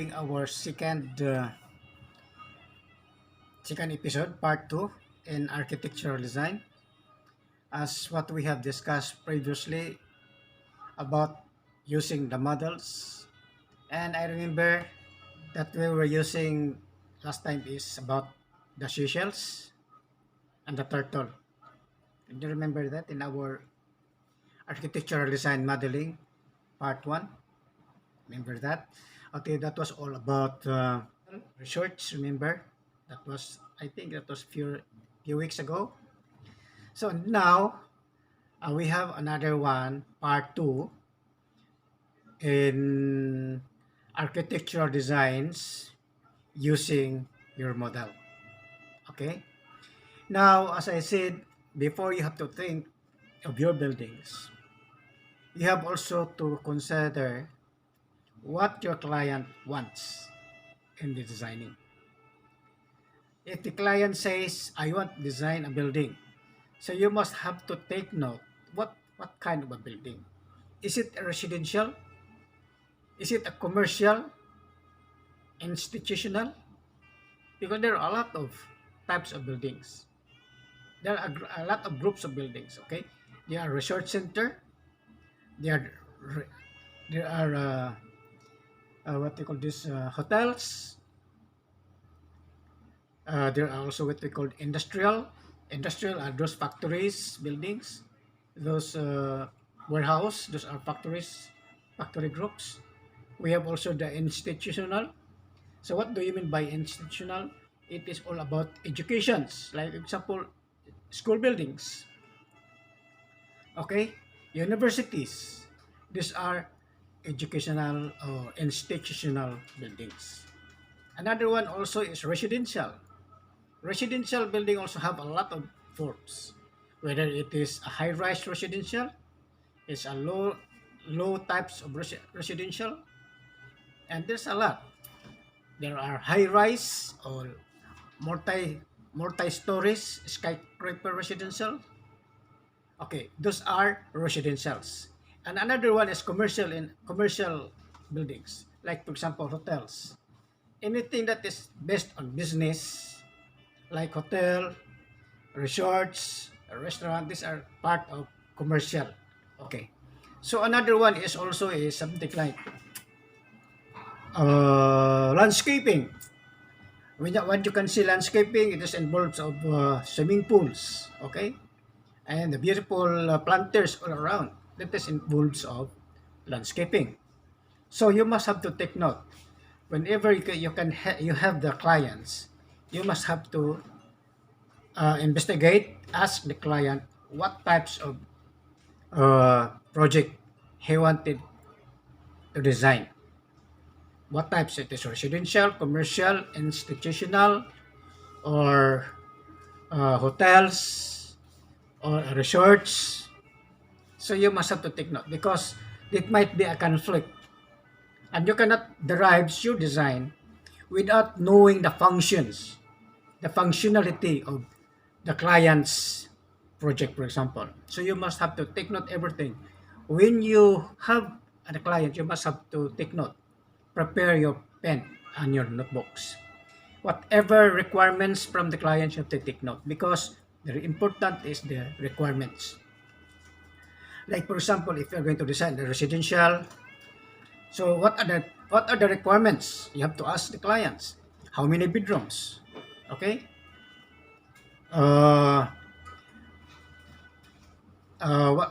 having our second episode, part two, in architectural design. As what we have discussed previously about using the models, and I remember that we were using last time is about the seashells and the turtle. Do you remember that in our architectural design modeling part one? Remember that? Okay, that was all about research. Remember, that was I think that was few weeks ago. So now we have another one, part two, in architectural designs using your model. Okay. Now, as I said before, you have to think of your buildings. You have also to consider what your client wants in the designing. If the client says, I want to design a building, so you must have to take note what kind of a building. Is it a residential? Is it a commercial, institutional? Because there are a lot of types of buildings. There are a lot of groups of buildings. Okay, there are research center. There are re- there are what they call this hotels. There are also what we call industrial. Industrial are those factories, buildings, those warehouse. Those are factories, factory groups. We have also the institutional. So what do you mean by institutional? It is all about educations, like example, school buildings. Okay, universities. These are educational or institutional buildings. Another one also is residential. Residential building also have a lot of forms. Whether it is a high-rise residential, it's a low types of residential, and there's a lot. There are high-rise or multi stories skyscraper residential. Okay, those are residentials. And another one is commercial buildings, like for example hotels. Anything that is based on business, like hotel, resorts, a restaurant, these are part of commercial. Okay. So another one is also is something like landscaping. When you can see landscaping, it is involved of swimming pools, okay, and the beautiful planters all around. That is involves of landscaping. So you must have to take note. Whenever you have the clients, you must have to investigate, ask the client what types of project he wanted to design. What types it is: residential, commercial, institutional, or hotels, or resorts. So you must have to take note because it might be a conflict, and you cannot derive your design without knowing the functionality of the client's project, for example. So you must have to take note everything. When you have the client, you must have to take note. Prepare your pen and your notebooks. Whatever requirements from the client, you have to take note because the important is the requirements. Like for example, if you're going to design the residential, so what are the requirements? You have to ask the clients. How many bedrooms? Okay. Uh,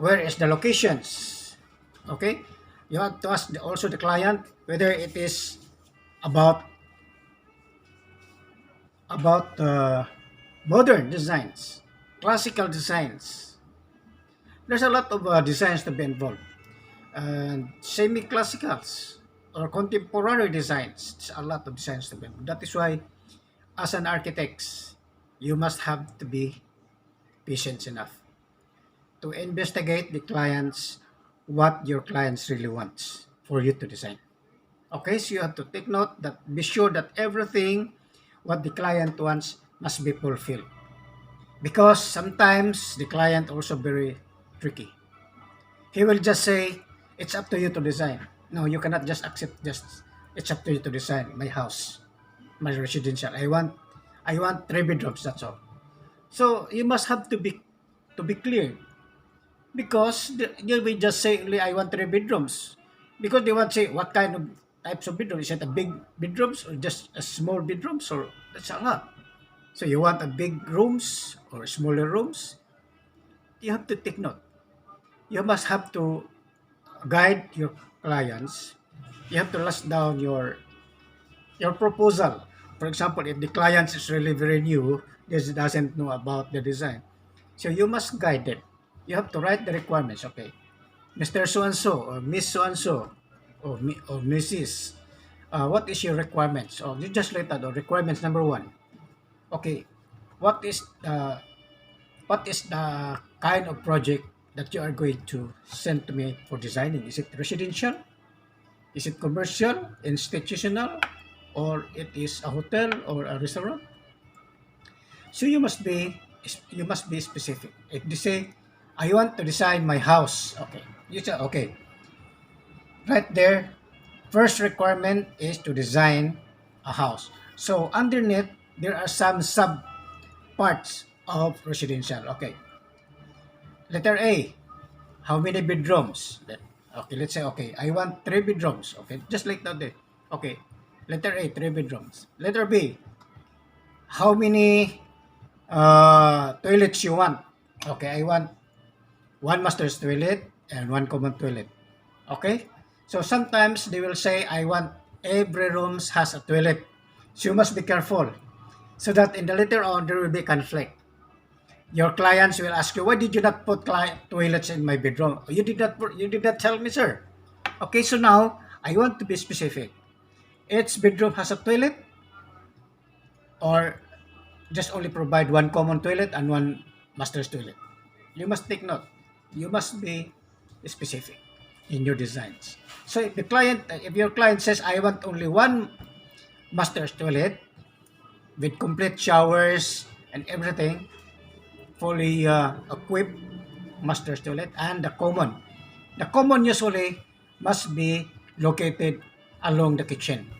where is the locations? Okay. You have to ask also the client whether it is about modern designs, classical designs. There's a lot of designs to be involved, and semi-classicals or contemporary designs. There's a lot of designs to be involved. That is why, as an architect, you must have to be patient enough to investigate the clients, what your clients really wants for you to design. Okay, so you have to take note that be sure that everything what the client wants must be fulfilled. Because sometimes the client also very tricky. He will just say, it's up to you to design. No, you cannot just accept just It's up to you to design my house, my residential. I want 3 bedrooms. That's all. So you must have to be clear because you will just say only I want 3 bedrooms because they want to say what kind of types of bedroom. Is it a big bedrooms or just a small bedrooms or that's a lot. So you want a big rooms or smaller rooms? You have to take note. You must have to guide your clients. You have to list down your proposal. For example, if the client is really very new, this doesn't know about the design. So you must guide them. You have to write the requirements. Okay, Mr. So and so or Miss so and so or Mrs. What is your requirements? Or you just write that. Or requirements number one. Okay, what is the kind of project that you are going to send to me for designing? Is it residential? Is it commercial, institutional, or it is a hotel or a restaurant? So you must be specific. If they say, I want to design my house, okay, you say okay. Right there, first requirement is to design a house. So underneath there are some sub parts of residential. Okay, letter A, how many bedrooms? Okay, let's say okay, I want 3 bedrooms. Okay, just like that there. Okay, letter A, 3 bedrooms. Letter B, how many toilets you want? Okay, I want one master's toilet and one common toilet. Okay, so sometimes they will say I want every room has a toilet. So you must be careful so that in the later on there will be conflict. Your clients will ask you, why did you not put toilets in my bedroom? You did not tell me, sir. Okay, so now I want to be specific. Each bedroom has a toilet or just only provide one common toilet and one master's toilet. You must take note. You must be specific in your designs. So if your client says, I want only one master's toilet with complete showers and everything, fully equipped master's toilet, and the common usually must be located along the kitchen.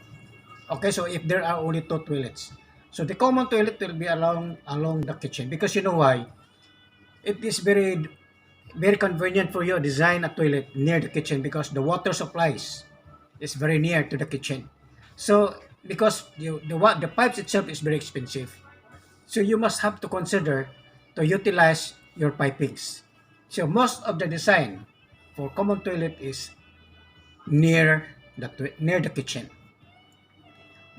Okay, so if there are only 2 toilets, so the common toilet will be along the kitchen because you know why? It is very convenient for you to design a toilet near the kitchen because the water supplies is very near to the kitchen. So because the pipes itself is very expensive, so you must have to consider to utilize your pipings. So most of the design for common toilet is near the kitchen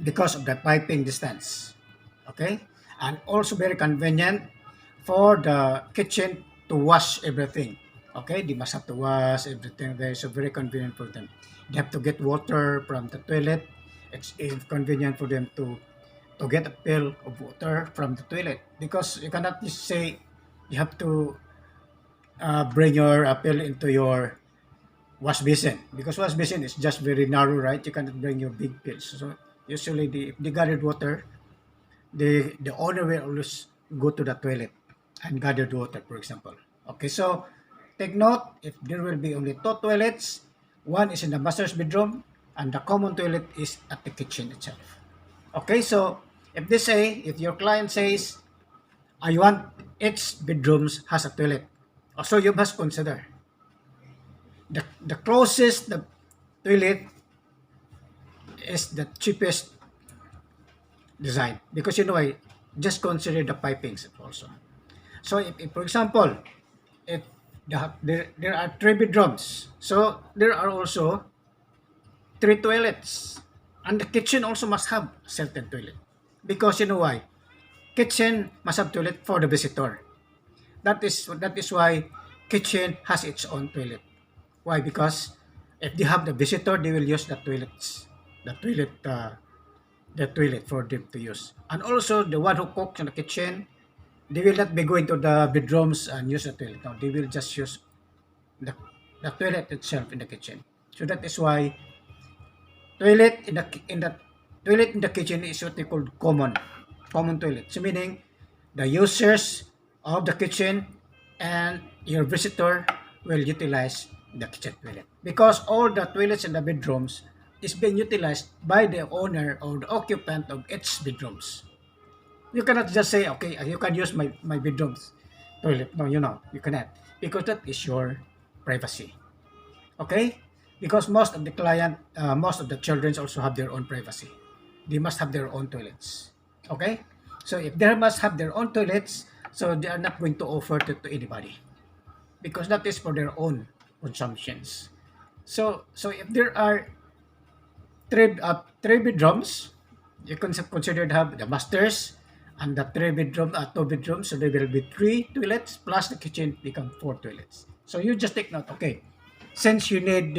because of the piping distance. Okay? And also very convenient for the kitchen to wash everything. Okay? They must have to wash everything there. So very convenient for them. They have to get water from the toilet. It's inconvenient for them to get a pail of water from the toilet because you cannot just say you have to bring your pail into your wash basin because wash basin is just very narrow, right? You cannot bring your big pills. So usually the gathered water, the owner will always go to the toilet and gather the water, for example. Okay, so take note if there will be only 2 toilets, one is in the master's bedroom and the common toilet is at the kitchen itself. Okay, so if your client says, I want each bedrooms has a toilet, so you must consider the closest the toilet is the cheapest design because you know I just consider the pipings also. So if for example, if there are 3 bedrooms, so there are also 3 toilets, and the kitchen also must have certain toilet because you know why? Kitchen must have toilet for the visitor. That is why kitchen has its own toilet. Why? Because if they have the visitor, they will use the toilet, the toilet for them to use. And also the one who cooks in the kitchen, they will not be going to the bedrooms and use the toilet. No, they will just use the, the toilet itself in the kitchen. So that is why toilet in the toilet in the kitchen is what they call common toilet. So meaning the users of the kitchen and your visitor will utilize the kitchen toilet because all the toilets in the bedrooms is being utilized by the owner or the occupant of its bedrooms. You cannot just say, okay, you can use my bedroom's toilet. No, you cannot. Because that is your privacy. Okay? Because most of the children also have their own privacy. They must have their own toilets. Okay? So if they must have their own toilets, so they are not going to offer to anybody. Because that is for their own consumptions. So if there are three bedrooms, you can consider to have the masters and the two bedrooms, so there will be three toilets plus the kitchen become four toilets. So you just take note, okay, since you need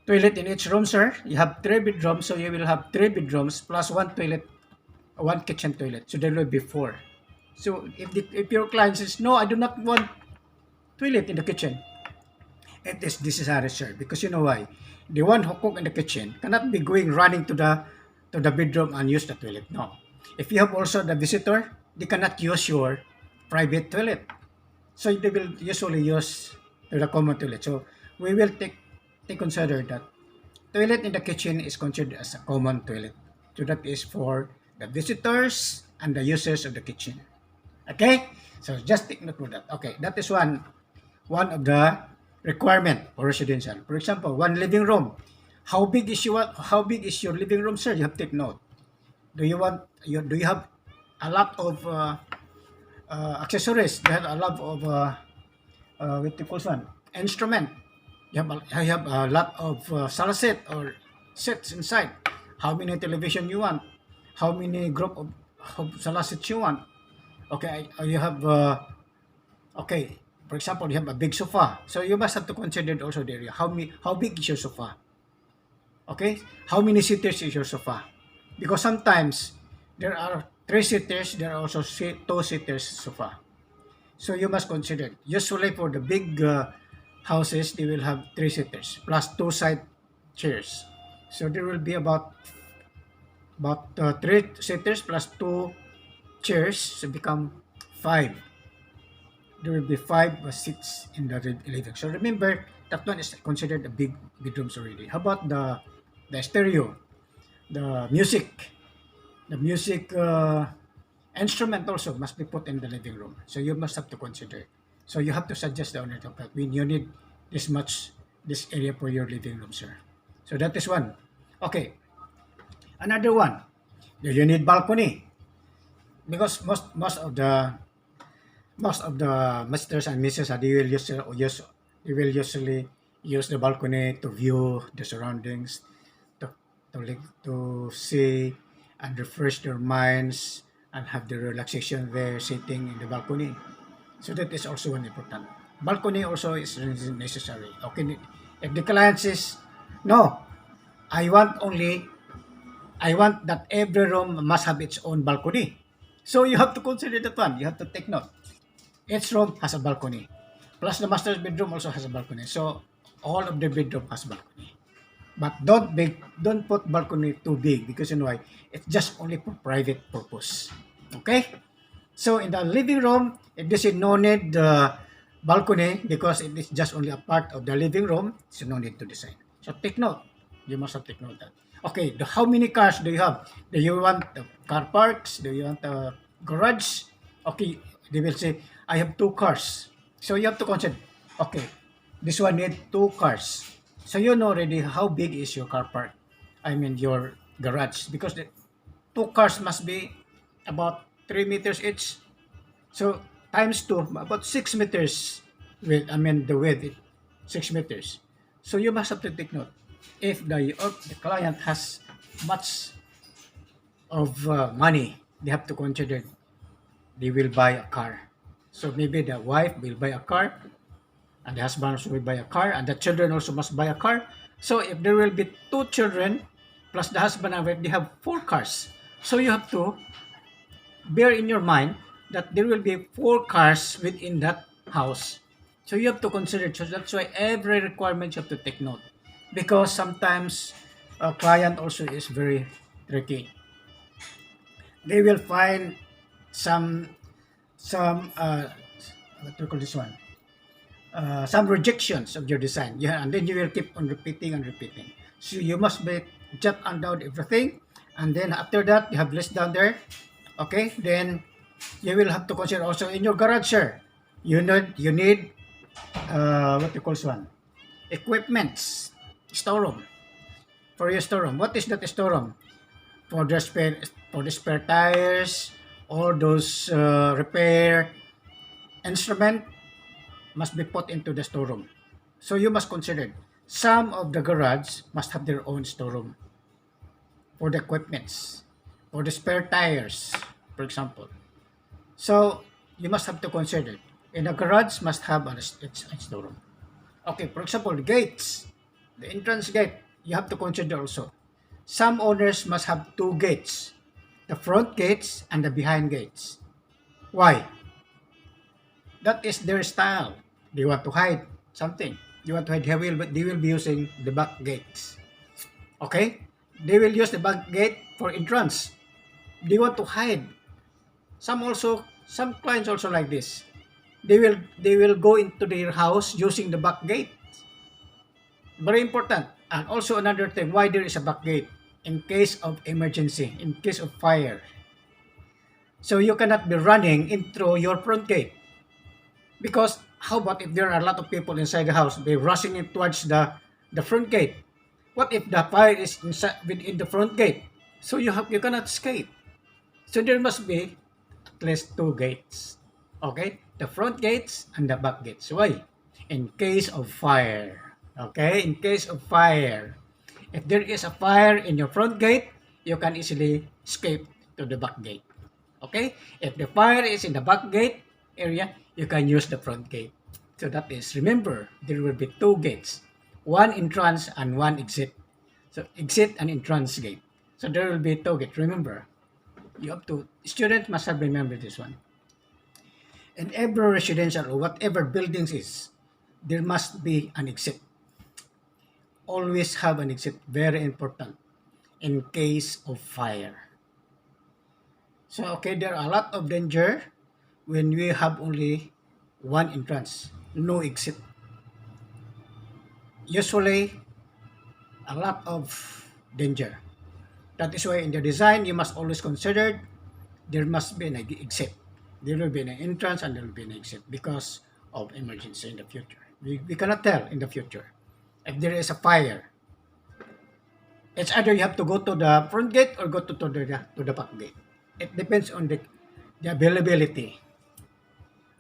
toilet in each room, sir, you have three bedrooms, so you will have three bedrooms plus one toilet, one kitchen toilet, so there will be four. So if your client says, no, I do not want toilet in the kitchen, this is a reserve, because you know why? The one who cook in the kitchen cannot be going running to the bedroom and use the toilet. No. If you have also the visitor, they cannot use your private toilet. So they will usually use the common toilet. So we will take consider that toilet in the kitchen is considered as a common toilet. So that is for the visitors and the users of the kitchen. Okay? So just take note of that. Okay, that is one of the requirement for residential. For example, one living room. How big is your living room, sir? You have to take note. Do you have a lot of accessories? Do you have a lot of what you call one? Instrument. You have a lot of sala set or sets inside. How many television you want? How many group of sala sets you want? Okay, you have okay. For example, you have a big sofa, so you must have to consider also the area. How big is your sofa? Okay, how many seaters is your sofa? Because sometimes there are three seaters, there are also two seaters sofa. So you must consider. Usually for the big houses, they will have three seaters plus two side chairs. So there will be about three seaters plus two chairs, so become five. There will be five or six in the living. So remember, that one is considered a big bedrooms already. How about the stereo, the music instrument also must be put in the living room. So you must have to consider. So you have to suggest the owner that when you need this area for your living room, sir. So that is one. Okay, another one. Do you need balcony? Because most of the masters and misses they will usually use the balcony to view the surroundings, to to see and refresh their minds and have the relaxation there sitting in the balcony. So that is also one important. Balcony also is necessary. Okay, if the client says, no, I want only I want that every room must have its own balcony. So you have to consider that one. You have to take note. Each room has a balcony. Plus the master's bedroom also has a balcony. So all of the bedroom has balcony. But don't put balcony too big, because you know why? It's just only for private purpose. Okay? So in the living room, if this is no need the balcony because it is just only a part of the living room, so no need to design. So take note. You must have take note that. Okay, how many cars do you have? Do you want the car parks? Do you want the garage? Okay, they will say, I have two cars. So you have to consider, okay, this one need two cars. So you know already how big is your car park. I mean your garage, because the two cars must be about 3 meters each. So times two, about 6 meters width. I mean the width, 6 meters. So you must have to take note. If the client has much of money, they have to consider they will buy a car. So maybe the wife will buy a car, and the husband also will buy a car, and the children also must buy a car. So if there will be two children plus the husband and wife, they have four cars. So you have to bear in your mind that there will be four cars within that house. So you have to consider it. So that's why every requirement you have to take note. Because sometimes a client also is very tricky. They will find some what do you call this one? Some rejections of your design. Yeah, and then you will keep on repeating and repeating. So you must be jot and down everything, and then after that you have list down there. Okay, then you will have to consider also in your garage, sir. You need what you call this one? Equipments, storeroom for your storeroom. What is that storeroom? For the spare tires, all those repair instrument must be put into the storeroom. So you must consider some of the garage must have their own storeroom for the equipments, for the spare tires, for example. So you must have to consider in a garage must have its storeroom. Okay, for example, the gates, the entrance gate, you have to consider also. Some owners must have two gates, the front gates and the behind gates. Why? That is their style. They want to hide something. They want to hide. They will be using the back gates. Okay? They will use the back gate for entrance. They want to hide. Some clients also like this. They will go into their house using the back gate. Very important. And also another thing, why there is a back gate? In case of emergency, in case of fire. So you cannot be running into your front gate. Because how about if there are a lot of people inside the house, they're rushing in towards the front gate? What if the fire is inside within the front gate? So you cannot escape. So there must be at least two gates. Okay? The front gates and the back gates. Why? In case of fire. Okay? In case of fire. If there is a fire in your front gate, you can easily escape to the back gate. Okay? If the fire is in the back gate area, you can use the front gate. So that is, remember, there will be two gates. One entrance and one exit. So exit and entrance gate. So there will be two gates. Remember, students must have remembered this one. In every residential or whatever buildings is, there must be an exit. Always have an exit. Very important in case of fire. So, okay, there are a lot of danger when we have only one entrance, no exit. Usually, a lot of danger. That is why in the design, you must always consider there must be an exit. There will be an entrance and there will be an exit because of emergency in the future. We cannot tell in the future. If there is a fire, it's either you have to go to the front gate or go to the back gate. It depends on the availability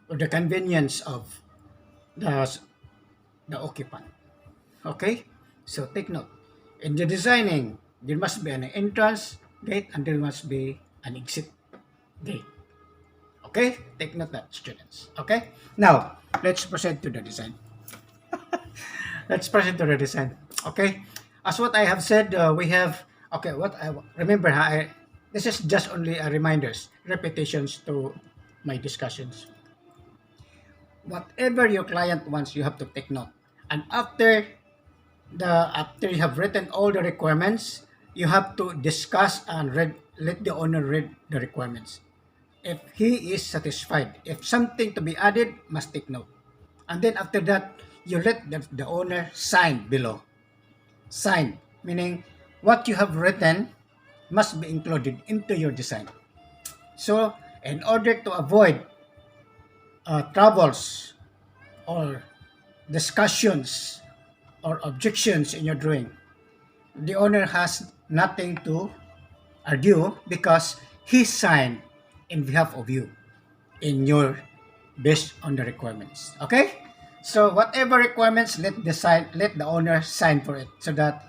or the convenience of the the occupant. Okay? So take note. In the designing, there must be an entrance gate and there must be an exit gate. Okay? Take note that, students. Okay? Now, let's proceed to the design. Let's proceed to the design. Okay? As what I have said, we have, okay, what I remember, this is just only a reminders, repetitions to my discussions. Whatever your client wants, you have to take note. And after you have written all the requirements, you have to discuss and let the owner read the requirements. If he is satisfied, if something to be added, must take note. And then after that, you let the owner sign below. Sign, meaning what you have written must be included into your design. So, in order to avoid troubles or discussions or objections in your drawing, the owner has nothing to argue because he signed in behalf of you in your based on the requirements. Okay? So whatever requirements, let the owner sign for it so that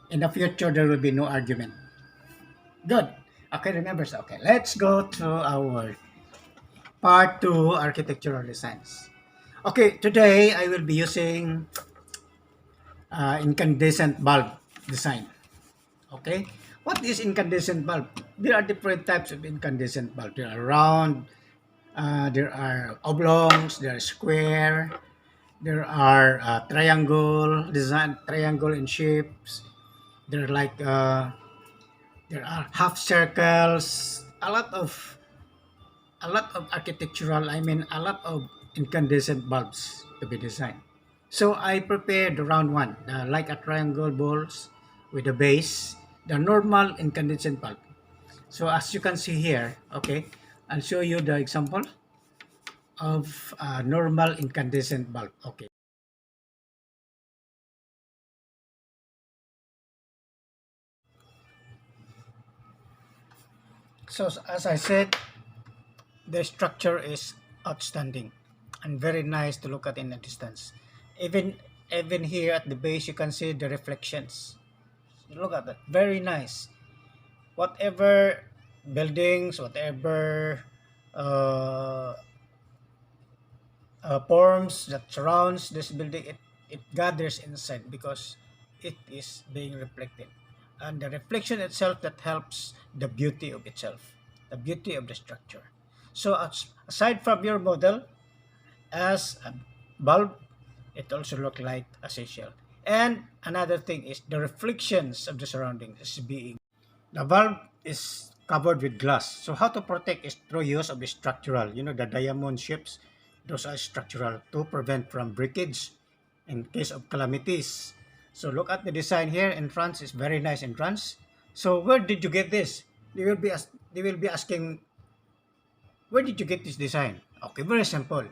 in the future there will be no argument. Good. Okay, remember. So, okay, let's go to our part 2, architectural designs. Okay, today I will be using incandescent bulb design. Okay, what is incandescent bulb? There are different types of incandescent bulb. There are round, there are oblongs, there are square, there are triangle in shapes. There are there are half circles. A lot of architectural. I mean, a lot of incandescent bulbs to be designed. So I prepared the round one, like a triangle balls with a base, the normal incandescent bulb. So as you can see here, okay, I'll show you the example of a normal incandescent bulb. Okay. So as I said, the structure is outstanding and very nice to look at in a distance. Even even here at the base, you can see the reflections. Look at that, very nice. Whatever buildings, whatever uh, forms that surrounds this building, it gathers inside because it is being reflected. And the reflection itself that helps the beauty of itself, the beauty of the structure. So aside from your model, as a bulb, it also look like a seashell. And another thing is the reflections of the surroundings is being. The valve is covered with glass. So how to protect is through use of the structural. You know, the diamond shapes, those are structural to prevent from breakage in case of calamities. So look at the design here in France. It's very nice in France. So where did you get this? They will be asking, where did you get this design? Okay, very simple.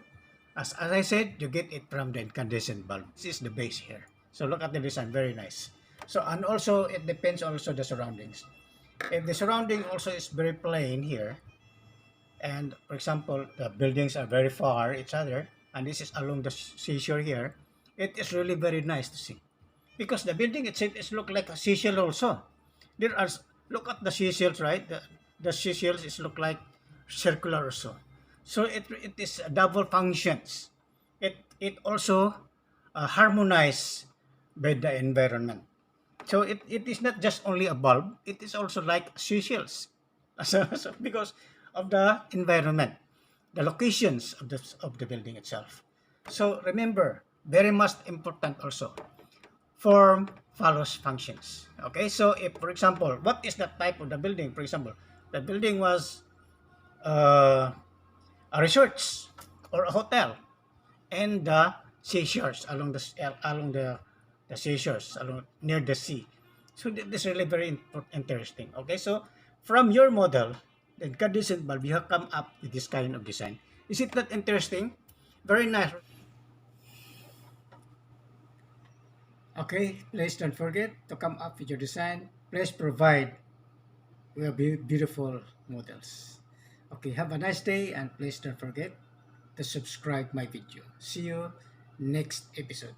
As I said, you get it from the incandescent bulb. This is the base here. So look at the design, very nice. So and also it depends also the surroundings. If the surrounding also is very plain here, and for example, the buildings are very far each other, and this is along the seashore here, it is really very nice to see. Because the building itself is look like a seashell also. There are, look at the seashells, right? The seashells is look like circular also. So it is double functions. It also harmonize with the environment. So it is not just only a bulb, it is also like seashells. So because of the environment, the locations of the building itself. So remember, very much important also, form follows functions. Okay, so if for example, what is the type of the building? For example, the building was uh, a resort or a hotel, and the seashores along the seashores along near the sea. So this is really very interesting. Okay, so from your model, the incandescent bulb, you have come up with this kind of design. Is it not interesting? Very nice. Okay, please don't forget to come up with your design. Please provide your beautiful models. Okay, have a nice day and please don't forget to subscribe my video. See you next episode.